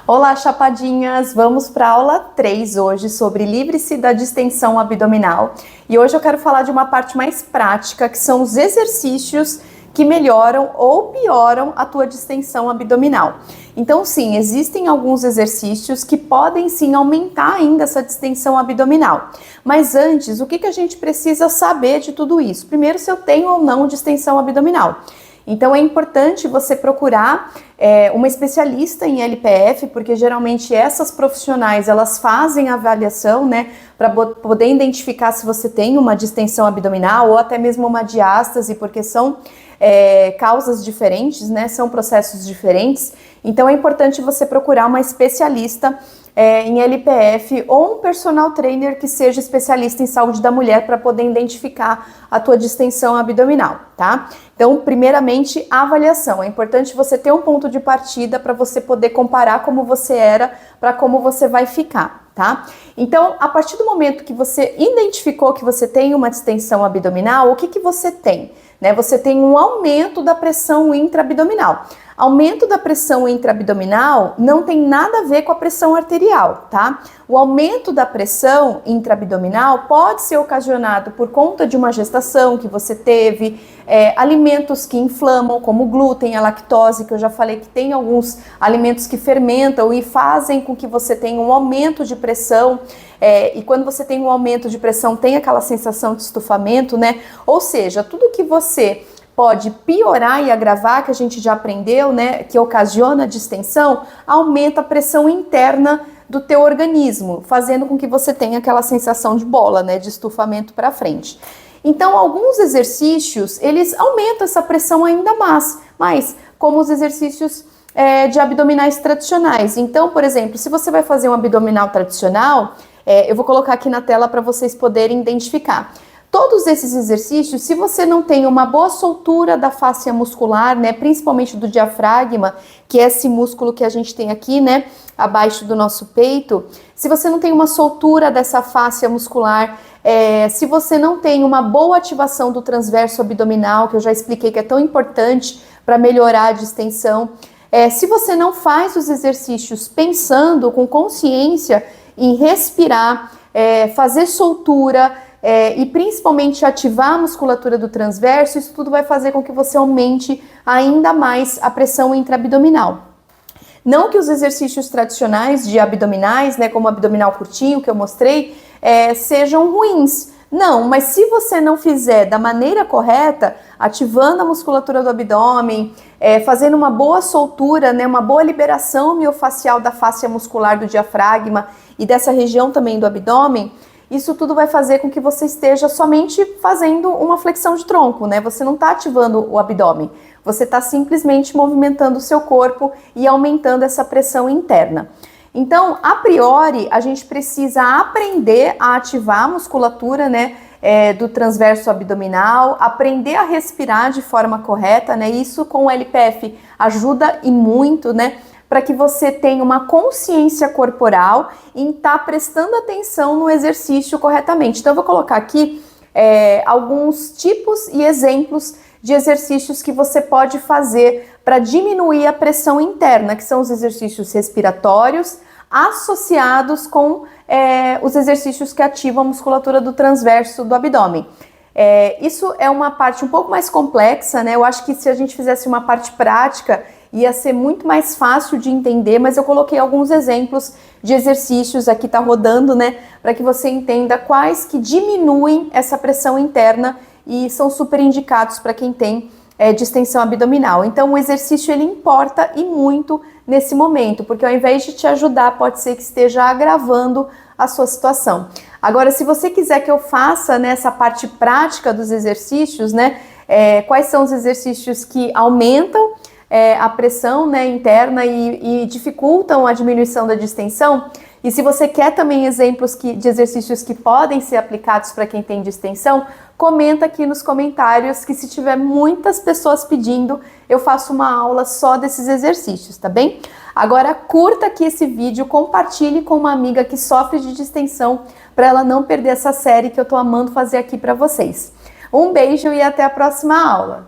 Olá, chapadinhas! Vamos para a aula 3 hoje sobre livre-se da distensão abdominal. E hoje eu quero falar de uma parte mais prática, que são os exercícios que melhoram ou pioram a tua distensão abdominal. Então, sim, existem alguns exercícios que podem sim aumentar ainda essa distensão abdominal. Mas antes, o que a gente precisa saber de tudo isso? Primeiro, se eu tenho ou não distensão abdominal. Então é importante você procurar uma especialista em LPF, porque geralmente essas profissionais elas fazem a avaliação, né, para poder identificar se você tem uma distensão abdominal ou até mesmo uma diástase, porque são causas diferentes, né, são processos diferentes. Então é importante você procurar uma especialista em LPF ou um personal trainer que seja especialista em saúde da mulher para poder identificar a tua distensão abdominal, tá? Então, primeiramente, a avaliação. É importante você ter um ponto de partida para você poder comparar como você era para como você vai ficar, tá? Então, a partir do momento que você identificou que você tem uma distensão abdominal, o que você tem? Você tem um aumento da pressão intraabdominal. Aumento da pressão intraabdominal não tem nada a ver com a pressão arterial, tá? O aumento da pressão intraabdominal pode ser ocasionado por conta de uma gestação que você teve, alimentos que inflamam, como o glúten, a lactose, que eu já falei que tem alguns alimentos que fermentam e fazem com que você tenha um aumento de pressão. E quando você tem um aumento de pressão, tem aquela sensação de estufamento, né? Ou seja, tudo que você pode piorar e agravar, que a gente já aprendeu, né, que ocasiona a distensão, aumenta a pressão interna do teu organismo, fazendo com que você tenha aquela sensação de bola, né, de estufamento para frente. Então, alguns exercícios, eles aumentam essa pressão ainda mais, como os exercícios de abdominais tradicionais. Então, por exemplo, se você vai fazer um abdominal tradicional, eu vou colocar aqui na tela para vocês poderem identificar. Todos esses exercícios, se você não tem uma boa soltura da fáscia muscular, né, principalmente do diafragma, que é esse músculo que a gente tem aqui, né, abaixo do nosso peito, se você não tem uma soltura dessa fáscia muscular, se você não tem uma boa ativação do transverso abdominal, que eu já expliquei que é tão importante para melhorar a distensão, se você não faz os exercícios pensando com consciência em respirar, fazer soltura, e principalmente ativar a musculatura do transverso, isso tudo vai fazer com que você aumente ainda mais a pressão intraabdominal. Não que os exercícios tradicionais de abdominais, né, como o abdominal curtinho que eu mostrei, sejam ruins. Não, mas se você não fizer da maneira correta, ativando a musculatura do abdômen, fazendo uma boa soltura, né, uma boa liberação miofascial da fáscia muscular do diafragma e dessa região também do abdômen, isso tudo vai fazer com que você esteja somente fazendo uma flexão de tronco, né? Você não está ativando o abdômen, você está simplesmente movimentando o seu corpo e aumentando essa pressão interna. Então, a priori, a gente precisa aprender a ativar a musculatura, né, do transverso abdominal, aprender a respirar de forma correta, né? Isso com o LPF ajuda e muito, né? Para que você tenha uma consciência corporal em estar prestando atenção no exercício corretamente. Então, eu vou colocar aqui alguns tipos e exemplos de exercícios que você pode fazer para diminuir a pressão interna, que são os exercícios respiratórios, associados com os exercícios que ativam a musculatura do transverso do abdômen. Isso é uma parte um pouco mais complexa, né? Eu acho que se a gente fizesse uma parte prática, ia ser muito mais fácil de entender, mas eu coloquei alguns exemplos de exercícios, aqui tá rodando, né, para que você entenda quais que diminuem essa pressão interna e são super indicados para quem tem distensão abdominal. Então o exercício ele importa e muito nesse momento, porque ao invés de te ajudar, pode ser que esteja agravando a sua situação. Agora, se você quiser que eu faça nessa parte prática dos exercícios, né, quais são os exercícios que aumentam a pressão, né, interna e dificultam a diminuição da distensão. E se você quer também exemplos de exercícios que podem ser aplicados para quem tem distensão, comenta aqui nos comentários que se tiver muitas pessoas pedindo, eu faço uma aula só desses exercícios, tá bem? Agora curta aqui esse vídeo, compartilhe com uma amiga que sofre de distensão para ela não perder essa série que eu tô amando fazer aqui para vocês. Um beijo e até a próxima aula!